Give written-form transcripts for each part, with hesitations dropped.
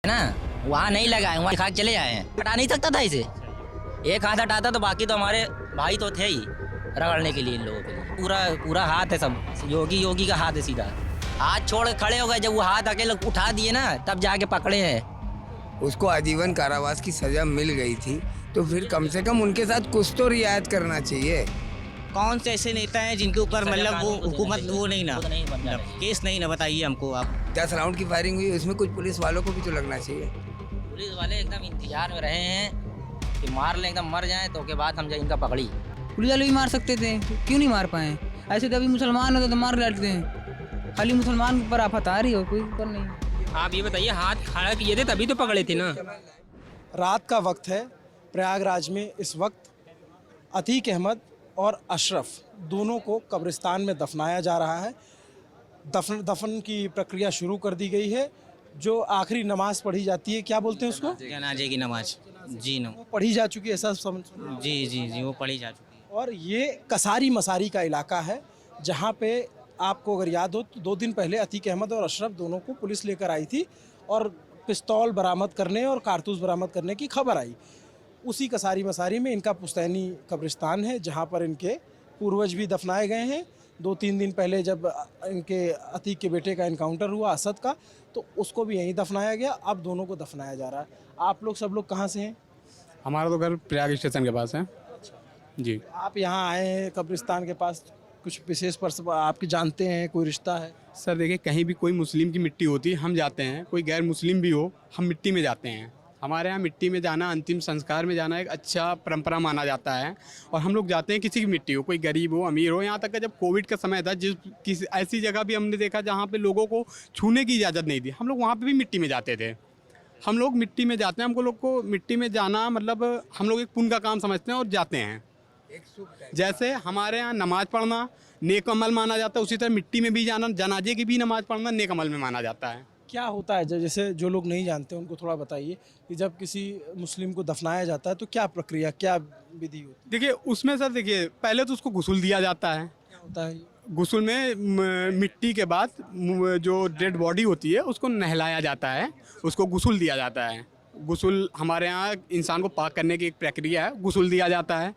ना, वहाँ नहीं लगाए, वहाँ खा के चले आए हैं। हटा नहीं सकता था इसे, एक हाथ हटाता तो बाकी तो हमारे भाई तो थे ही रगड़ने के लिए इन लोगों के लिए। पूरा पूरा हाथ है, सब योगी का हाथ है सीधा। हाथ छोड़ खड़े हो गए, जब वो हाथ अकेले उठा दिए ना तब जाके पकड़े हैं। उसको आजीवन कारावास की सजा मिल गई थी, तो फिर कम से कम उनके साथ कुछ तो रियायत करना चाहिए। कौन से ऐसे नेता हैं जिनके ऊपर मतलब वो हुकूमत वो नहीं ना केस नहीं ना, बताइए हमको आप। 10 राउंड की फायरिंग हुई, उसमें कुछ पुलिस वालों को भी तो लगना चाहिए। पुलिस वाले एकदम इंतजार में रहे हैं कि मार लें, एकदम मर जाएं तो के बाद हम इनका पकड़ी। पुलिस वाले भी मार सकते थे, क्यों नहीं मार पाए? ऐसे तो अभी मुसलमान होते तो मार डालते हैं, खाली मुसलमान पर आफत आ रही हो, कोई पर नहीं। आप ये बताइए, हाथ खड़ा किए थे तभी तो पकड़े थे ना। रात का वक्त है प्रयागराज में। इस वक्त अतीक अहमद और अशरफ दोनों को कब्रिस्तान में दफनाया जा रहा है। दफन की प्रक्रिया शुरू कर दी गई है। जो आखिरी नमाज पढ़ी जाती है, क्या बोलते हैं उसको? जनाजे की नमाज। जी नो, वो पढ़ी जा चुकी है, ऐसा समझ। जी वो पढ़ी जा चुकी है। और ये कसारी मसारी का इलाका है, जहाँ पे आपको अगर याद हो तो 2 दिन पहले अतीक अहमद और अशरफ दोनों को पुलिस लेकर आई थी और पिस्तौल बरामद करने और कारतूस बरामद करने की खबर आई। उसी कसारी मसारी में इनका पुश्तैनी कब्रिस्तान है, जहाँ पर इनके पूर्वज भी दफनाए गए हैं। 2-3 दिन पहले जब इनके अतीक के बेटे का इनकाउंटर हुआ असद का, तो उसको भी यहीं दफनाया गया। अब दोनों को दफनाया जा रहा है। आप लोग सब लोग कहाँ से हैं? हमारा तो घर प्रयाग स्टेशन के पास है जी। आप यहाँ आए हैं कब्रिस्तान के पास, कुछ विशेष पर्सन आपके जानते हैं, कोई रिश्ता है? सर देखिए, कहीं भी कोई मुस्लिम की मिट्टी होती है हम जाते हैं, कोई गैर मुस्लिम भी हो हम मिट्टी में जाते हैं। हमारे यहाँ मिट्टी में जाना, अंतिम संस्कार में जाना एक अच्छा परंपरा माना जाता है और हम लोग जाते हैं, किसी की मिट्टी हो, कोई गरीब हो अमीर हो। यहाँ तक कि जब कोविड का समय था, किसी ऐसी जगह भी हमने देखा जहाँ पे लोगों को छूने की इजाज़त नहीं थी, हम लोग वहाँ पे भी मिट्टी में जाते थे। हम लोग मिट्टी में जाते हैं, हमको लोग को मिट्टी में जाना मतलब हम लोग एक पुण्य का काम समझते हैं और जाते हैं। जैसे हमारे यहाँ नमाज़ पढ़ना नेक अमल माना जाता है, उसी तरह मिट्टी में भी जाना, जनाजे की भी नमाज़ पढ़ना नेक अमल में माना जाता है। क्या होता है जैसे जो लोग नहीं जानते उनको थोड़ा बताइए कि जब किसी मुस्लिम को दफनाया जाता है तो क्या प्रक्रिया, क्या विधि होती है? देखिए उसमें सर, देखिए पहले तो उसको गुस्ल दिया जाता है। क्या होता है? गुस्ल में मिट्टी के बाद जो डेड बॉडी होती है उसको नहलाया जाता है, उसको गुस्ल दिया जाता है। गुस्ल हमारे यहाँ इंसान को पाक करने की एक प्रक्रिया है, गुस्ल दिया जाता है।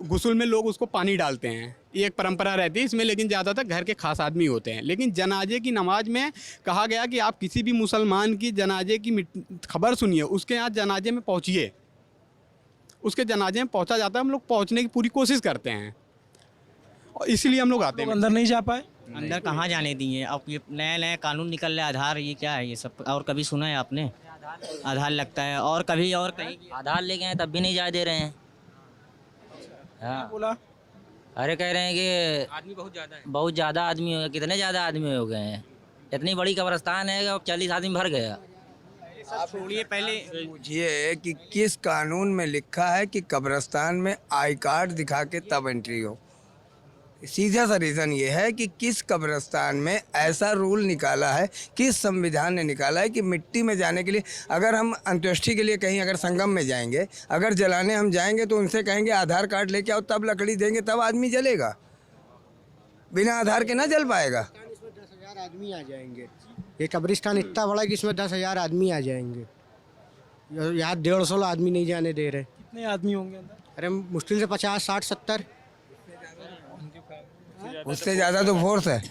गुस्ल में लोग उसको पानी डालते हैं, ये एक परंपरा रहती है इसमें, लेकिन ज़्यादातर घर के खास आदमी होते हैं। लेकिन जनाजे की नमाज में कहा गया कि आप किसी भी मुसलमान की जनाजे की खबर सुनिए, उसके यहाँ जनाजे में पहुँचिए, उसके जनाजे में पहुँचा जाता है। हम लोग पहुँचने की पूरी कोशिश करते हैं और इसीलिए हम लोग आते हैं। अंदर नहीं जा पाए? अंदर कहाँ जाने दिए? अब ये नया कानून निकल रहा है, आधार, ये क्या है ये सब? और कभी सुना है आपने? आधार लगता है और कभी और कहीं आधार ले गए तब भी नहीं जाए दे रहे हैं। हाँ बोला अरे कह रहे हैं कि आदमी बहुत ज़्यादा है। बहुत ज़्यादा आदमी हो गए। कितने ज़्यादा आदमी हो गए हैं? इतनी बड़ी कब्रिस्तान है कि 40 आदमी भर गया। आप छोड़िए, पहले पूछिए कि किस कानून में लिखा है कि कब्रिस्तान में आई कार्ड दिखा के तब एंट्री हो। सीधा सा रीज़न ये है कि किस कब्रिस्तान में ऐसा रूल निकाला है, किस संविधान ने निकाला है कि मिट्टी में जाने के लिए, अगर हम अंत्येष्टि के लिए कहीं अगर संगम में जाएंगे, अगर जलाने हम जाएंगे तो उनसे कहेंगे आधार कार्ड लेके आओ, तब लकड़ी देंगे, तब आदमी जलेगा। बिना आधार के ना जल पाएगा। इसमें 10,000 आदमी आ जाएंगे। ये कब्रिस्तान इतना बड़ा कि इसमें 10,000 आदमी आ जाएंगे। यहाँ 150 आदमी नहीं जाने दे रहे। कितने आदमी होंगे अंदर? अरे मुश्किल से 50, 60, 70। उससे ज़्यादा तो फोर्स है।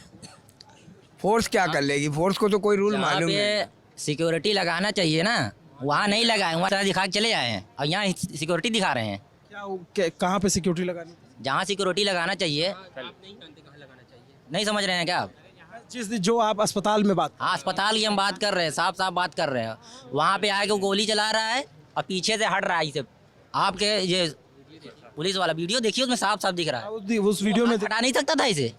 फोर्स क्या कर लेगी? फोर्स को तो कोई रूल मालूम नहीं। सिक्योरिटी लगाना चाहिए ना, वहाँ नहीं लगाए, वहाँ दिखा के चले आए हैं और यहाँ सिक्योरिटी दिखा रहे हैं। कहाँ पे सिक्योरिटी लगानी? जहाँ सिक्योरिटी लगाना चाहिए। नहीं समझ रहे हैं क्या आप? जो आप अस्पताल में बात, हाँ अस्पताल की हम बात कर रहे हैं, साफ साफ बात कर रहे हैं। वहाँ पे आके वो गोली चला रहा है और पीछे से हट रहा है इसे। आपके ये पुलिस वाला वीडियो देखिए, उसमें साफ साफ दिख रहा है। उस वीडियो में हटा नहीं सकता था इसे,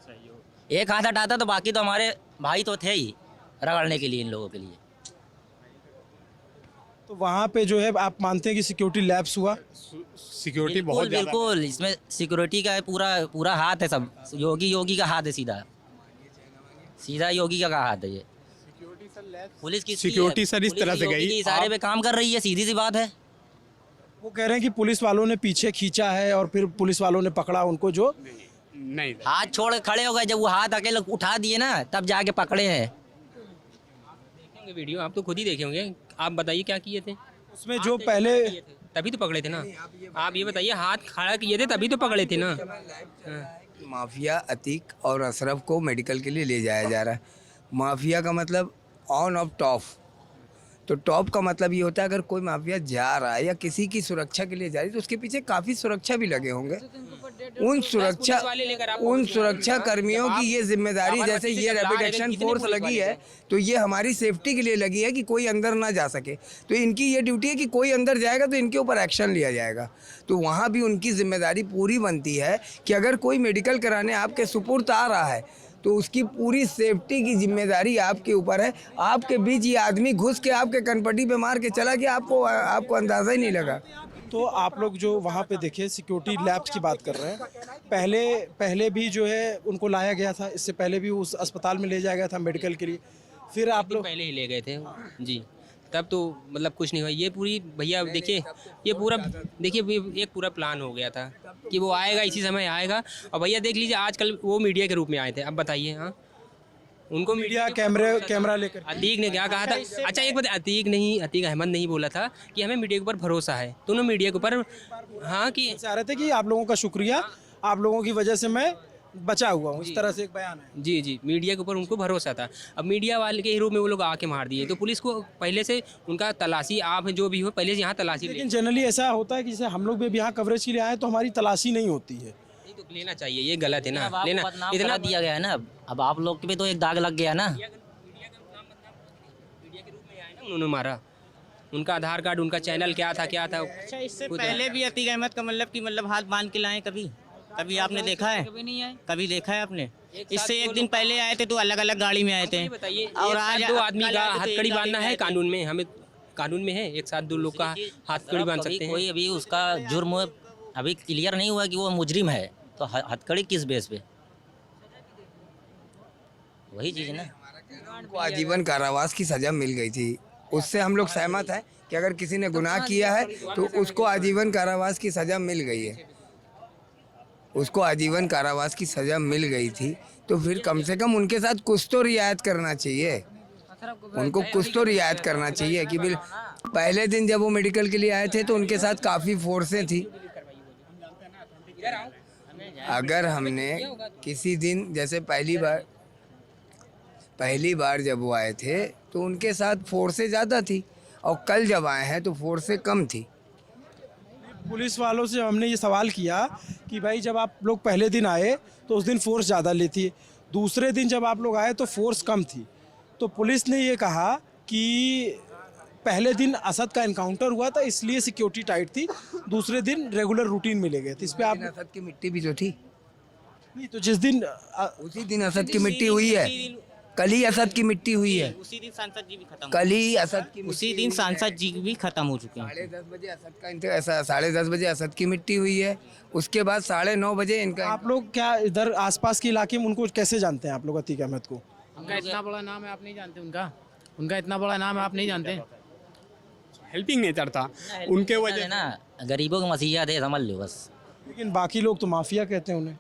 एक हाथ हटाता तो बाकी तो हमारे भाई तो थे ही रगड़ने के लिए इन लोगों के लिए। तो वहाँ पे जो है आप मानते हैं कि सिक्योरिटी लैप्स हुआ? सिक्योरिटी बहुत ज़्यादा। बिल्कुल, इसमें सिक्योरिटी का पूरा हाथ है, सब योगी का हाथ है, सीधा योगी का हाथ है ये। पुलिस की सिक्योरिटी सर इस तरह से गई, इशारे पे काम कर रही है, सीधी सी बात है। वो कह रहे हैं कि पुलिस वालों ने पीछे खींचा है और फिर पुलिस वालों ने पकड़ा उनको। जो नहीं, हाथ छोड़ खड़े हो गए, जब वो हाथ अकेले उठा दिए ना तब जाके पकड़े हैं। देखेंगे वीडियो, आप तो खुद ही देखे होंगे आप बताइए क्या किए थे? उसमें जो पहले तभी तो पकड़े थे ना। आप ये बताइए, हाथ खड़ा किए थे तभी तो पकड़े थे ना। माफिया अतीक और अशरफ को मेडिकल के लिए ले जाया जा रहा है। माफिया का मतलब ऑन ऑफ टॉप, तो टॉप का मतलब ये होता है अगर कोई माफिया जा रहा है या किसी की सुरक्षा के लिए जा रही है तो उसके पीछे काफ़ी सुरक्षा भी लगे होंगे। उन सुरक्षा कर्मियों की ये जिम्मेदारी, जैसे ये रैपिड एक्शन फोर्स लगी है तो ये हमारी सेफ्टी के लिए लगी है कि कोई अंदर ना जा सके। तो इनकी ये ड्यूटी है कि कोई अंदर जाएगा तो इनके ऊपर एक्शन लिया जाएगा। तो वहाँ भी उनकी जिम्मेदारी पूरी बनती है कि अगर कोई मेडिकल कराने आपके सुपुर्द आ रहा है तो उसकी पूरी सेफ्टी की जिम्मेदारी आपके ऊपर है। आपके बीच ये आदमी घुस के आपके कनपट्टी पे मार के चला गया, आपको अंदाज़ा ही नहीं लगा। तो आप लोग जो वहाँ पे देखे सिक्योरिटी लैब्स की बात कर रहे हैं, पहले भी जो है उनको लाया गया था, इससे पहले भी उस अस्पताल में ले जाया गया था मेडिकल के लिए, फिर आप लोग पहले ही ले गए थे जी, तब तो मतलब कुछ नहीं हुआ। ये पूरी भैया देखिए, ये पूरा देखिए एक पूरा प्लान हो गया था कि वो आएगा, इसी समय आएगा। और भैया देख लीजिए आजकल वो मीडिया के रूप में आए थे। अब बताइए, हाँ उनको मीडिया कैमरा लेकर अतीक ने क्या कहा था? अच्छा एक बात, अतीक अहमद नहीं बोला था कि हमें मीडिया के ऊपर भरोसा है, तो उन्होंने मीडिया के ऊपर हाँ कि चाह रहे थे कि आप लोगों का शुक्रिया, आप लोगों की वजह से मैं बचा हुआ हूँ, इस तरह से एक बयान है। जी, मीडिया के ऊपर उनको भरोसा था। अब मीडिया वाले के रूप में वो लोग आके मार दिए, तो पुलिस को पहले से उनका तलाशी, आप जो भी हो पहले से यहाँ तलाशी लेकिन जनरली ऐसा होता है कि जैसे हम लोग भी यहाँ कवरेज के लिए आए तो हमारी तलाशी नहीं होती है। तो लेना चाहिए, ये गलत है ना लेना। इतना दिया गया है ना, अब आप लोग के भी तो एक दाग लग गया ना। मीडिया के रूप में आए ना, उन्होंने मारा। उनका आधार कार्ड, उनका चैनल क्या था। अच्छा इससे पहले भी अतीक अहमद का मतलब हाथ बांध के लाए कभी आपने देखा है? कभी नहीं आए। कभी देखा है आपने? इससे एक दिन पहले आए थे तो अलग अलग गाड़ी में आए थे। बताइए, और आज आज दो आदमी कल का आए थे तो हथकड़ी एक बांधना गाड़ी है में कानून में, हमें कानून में है एक साथ दो लोग का हथकड़ी बांध सकते हैं। कोई अभी उसका जुर्म अभी क्लियर नहीं हुआ कि वो मुजरिम है, तो हथकड़ी किस बेस पे? वही चीज़ है ना। उनको आजीवन कारावास की सज़ा मिल गई थी, उससे हम लोग सहमत हैं कि अगर किसी ने गुनाह किया है तो उसको आजीवन कारावास की सज़ा मिल गई है। उसको आजीवन कारावास की सज़ा मिल गई थी तो फिर कम से कम उनके साथ कुछ तो रियायत करना चाहिए, उनको कुछ तो रियायत करना चाहिए कि बिल पहले दिन जब वो मेडिकल के लिए आए थे तो उनके साथ काफ़ी फोर्सें थी। अगर हमने किसी दिन, जैसे पहली बार जब वो आए थे तो उनके साथ फोर्सें ज़्यादा थी और कल जब आए हैं तो फोर्सें कम थी। पुलिस वालों से हमने ये सवाल किया कि भाई जब आप लोग पहले दिन आए तो उस दिन फोर्स ज़्यादा लेती है, दूसरे दिन जब आप लोग आए तो फोर्स कम थी, तो पुलिस ने ये कहा कि पहले दिन असद का इनकाउंटर हुआ था इसलिए सिक्योरिटी टाइट थी, दूसरे दिन रेगुलर रूटीन में ले गए थे। इस पे आप असद की मिट्टी भी तो थी नहीं, तो जिस दिन उसी दिन असद की मिट्टी हुई है, कल ही असद की मिट्टी हुई है, उसी दिन सांसद जी भी खत्म, कल ही असद की उसी दिन सांसद जी भी खत्म हो चुके हैं। 10:30 बजे असद का 10:30 बजे असद की मिट्टी हुई है, उसके बाद 9:30 बजे इनका। आप लोग क्या इधर आसपास के इलाके में उनको कैसे जानते हैं आप लोग अतीक अहमद को? उनका इतना बड़ा नाम है आप नहीं जानते? उनका इतना बड़ा नाम है आप नहीं जानते? हेल्पिंग नेचर था उनके वजह ना, गरीबों के मसीहा थे, समझ लो बस। लेकिन बाकी लोग तो माफिया कहते हैं उन्हें।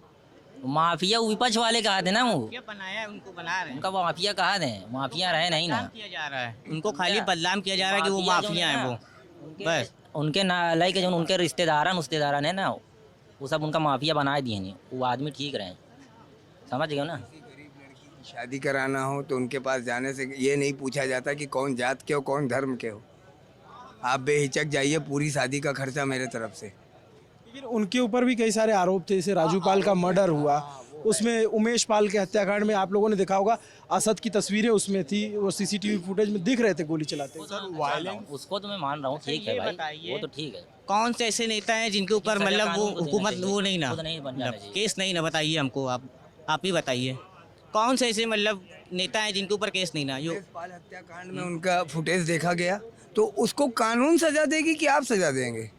माफिया विपक्ष वाले कहा थे ना, वो क्या बनाया है, उनको बना रहे हैं, उनका माफिया कहा थे, माफिया रहे नहीं ना। किया जा रहा है उनको, खाली बदनाम किया जा रहा है कि वो माफिया हैं वो, बस। उनके नालायक जो उनके रिश्तेदार हैं ना, वो सब उनका माफिया बना दिए नहीं। वो आदमी ठीक रहे, समझ गए ना। शादी कराना हो तो उनके पास जाने से ये नहीं पूछा जाता कि कौन जात के हो, कौन धर्म के हो। आप बेहिचक जाइए, पूरी शादी का खर्चा मेरे तरफ से। लेकिन उनके ऊपर भी कई सारे आरोप थे, जैसे राजू पाल का मर्डर हुआ, उसमें उमेश पाल के हत्याकांड में आप लोगों ने देखा होगा असद की तस्वीरें उसमें थी, वो सीसीटीवी फुटेज में दिख रहे थे गोली चलाते। उसको तो मैं मान रहा हूँ, ठीक है भाई, वो तो ठीक है। कौन से ऐसे नेता हैं जिनके ऊपर मतलब वो हुकूमत वो नहीं ना, मतलब केस नहीं ना? बताइए हमको, आप ही बताइए कौन से ऐसे मतलब नेता हैं जिनके ऊपर केस नहीं ना? यो पाल हत्याकांड में उनका फुटेज देखा गया, तो उसको कानून सजा देगी कि आप सजा देंगे?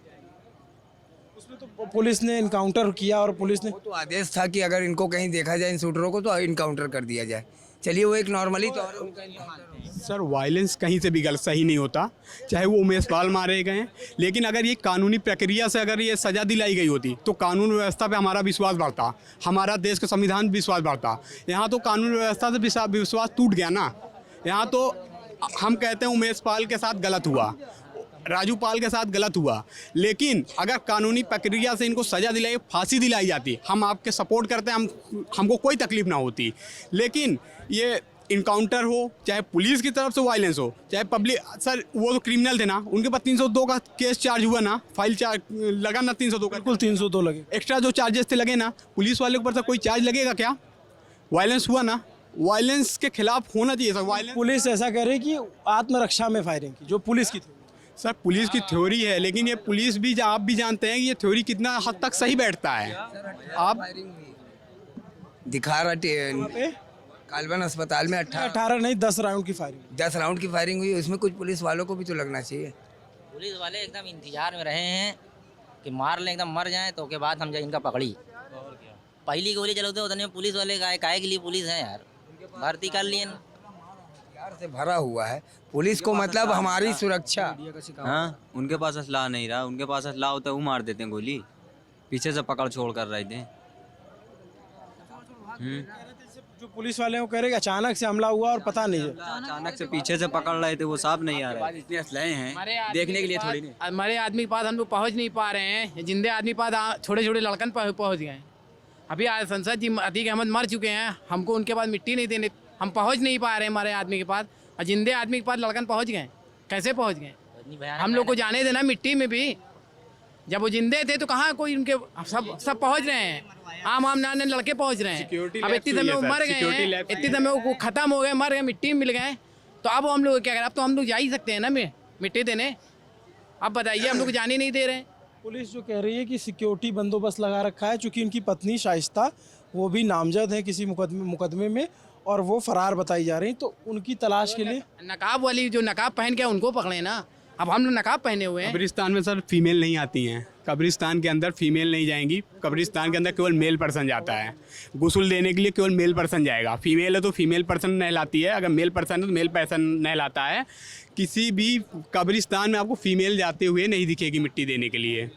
उसमें तो पुलिस ने इनकाउंटर किया और पुलिस ने वो तो आदेश था कि अगर इनको कहीं देखा जाए इन शूटरों को तो इनकाउंटर कर दिया जाए। चलिए वो एक नॉर्मली तौर उनका सर वायलेंस कहीं से भी गलत सही नहीं होता, चाहे वो उमेश पाल मारे गए हैं, लेकिन अगर ये कानूनी प्रक्रिया से अगर ये सज़ा दिलाई गई होती तो कानून व्यवस्था पे हमारा विश्वास बढ़ता, हमारा देश का संविधान विश्वास बढ़ता। यहाँ तो कानून व्यवस्था से विश्वास टूट गया ना। यहाँ तो हम कहते हैं उमेश पाल के साथ गलत हुआ, राजू पाल के साथ गलत हुआ, लेकिन अगर कानूनी प्रक्रिया से इनको सज़ा दिलाई, फांसी दिलाई जाती, हम आपके सपोर्ट करते हैं, हमको कोई तकलीफ ना होती। लेकिन ये इनकाउंटर हो, चाहे पुलिस की तरफ से वायलेंस हो, चाहे पब्लिक, सर वो तो क्रिमिनल थे ना, उनके पास 302 का केस चार्ज हुआ ना, फाइल चार्ज लगा ना 302 का, बिल्कुल 302 लगे। एक्स्ट्रा जो चार्जेस थे लगे ना, पुलिस वाले के ऊपर से कोई चार्ज लगेगा क्या? वायलेंस हुआ ना, वायलेंस के खिलाफ होना चाहिए सर। वायलेंस पुलिस ऐसा कह रही कि आत्मरक्षा में फायरिंग की, जो पुलिस की थी। सर पुलिस की थ्योरी है, लेकिन ये पुलिस भी आप भी जानते हैं कि ये थ्योरी कितना हद तक सही बैठता है। आप दिखा रहा कालबन अस्पताल में 18 नहीं 10 राउंड की फायरिंग। 10 राउंड की फायरिंग हुई, उसमें कुछ पुलिस वालों को भी तो लगना चाहिए। पुलिस वाले एकदम इंतजार में रहे हैं कि मार लें, एकदम मर जाएं तो के बाद हम जाए इनका पकड़ी। पहली गोली चलाते उतने पुलिस वाले काहे के लिए पुलिस है यार, भर्ती कर लिए प्यार से भरा हुआ है पुलिस को, मतलब हमारी सुरक्षा। हाँ, उनके पास असला नहीं रहा, उनके पास असला होता है वो मार देते हैं गोली, पीछे से पकड़ छोड़ कर रहे थे। जो पुलिस वाले वो कह रहे कि अचानक से हमला हुआ और पता नहीं है, अचानक से पीछे से पकड़ रहे थे, वो साहब नहीं आ रहे। इतने असलहे हैं देखने के लिए थोड़ी नहीं, हमारे आदमी के पास हम लोग पहुँच नहीं पा रहे हैं, जिंदे आदमी के पास छोटे छोटे लड़कन पहुँच गए। अभी संसद जी अतीक अहमद मर चुके हैं, हमको उनके पास मिट्टी नहीं देने, हम पहुँच नहीं पा रहे हैं हमारे आदमी के पास, और जिंदे आदमी के पास लड़कन पहुँच गए। कैसे पहुँच गए? हम लोग को जाने देना मिट्टी में भी, जब वो जिंदे थे तो कहाँ कोई उनके, सब पहुँच रहे हैं, आम नाने लड़के पहुँच रहे हैं। अब इतनी समय वो मर गए हैं, इतनी समय वो खत्म हो गए, मर गए, मिट्टी में मिल गए, तो अब हम लोग क्या करें? अब तो हम लोग जा ही सकते हैं ना मिट्टी देने। अब बताइए, हम लोग जाने नहीं दे रहे हैं। पुलिस जो कह रही है कि सिक्योरिटी बंदोबस्त लगा रखा है, चूँकि उनकी पत्नी शाइस्ता वो भी नामजद है किसी मुकदमे में और वो फरार बताई जा रही, तो उनकी तलाश के लिए नकाब वाली जो नकाब पहन के उनको पकड़े ना, अब हम लोग नकाब पहने हुए हैं। कब्रिस्तान में सर फीमेल नहीं आती हैं, कब्रिस्तान के अंदर फीमेल नहीं जाएंगी, कब्रिस्तान के अंदर केवल मेल पर्सन जाता है, गुस्ल देने के लिए केवल मेल पर्सन जाएगा। फीमेल है तो फीमेल पर्सन नहलाती है, अगर मेल पर्सन है तो मेल पर्सन नहलाता है। किसी भी कब्रिस्तान में आपको फीमेल जाते हुए नहीं दिखेगी मिट्टी देने के लिए।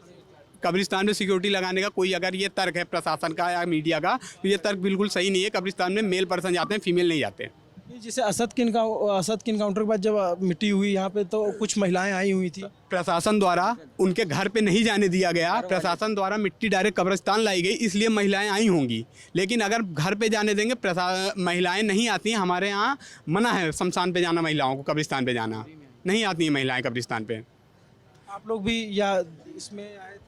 कब्रिस्तान में सिक्योरिटी लगाने का कोई अगर ये तर्क है प्रशासन का या मीडिया का, तो ये तर्क बिल्कुल सही नहीं है। कब्रिस्तान में मेल पर्सन जाते हैं, फीमेल नहीं जाते। जैसे असद के इनकाउंटर के बाद जब मिट्टी हुई यहाँ पे तो कुछ महिलाएं आई हुई थी, प्रशासन द्वारा उनके घर पे नहीं जाने दिया गया, प्रशासन द्वारा मिट्टी डायरेक्ट कब्रिस्तान लाई गई, इसलिए महिलाएं आई होंगी। लेकिन अगर घर पे जाने देंगे, महिलाएं नहीं आती हैं, हमारे यहाँ मना है शमशान पे जाना, महिलाओं को कब्रिस्तान पे जाना नहीं आती हैं महिलाएं कब्रिस्तान पे। आप लोग भी या इसमें आए थे?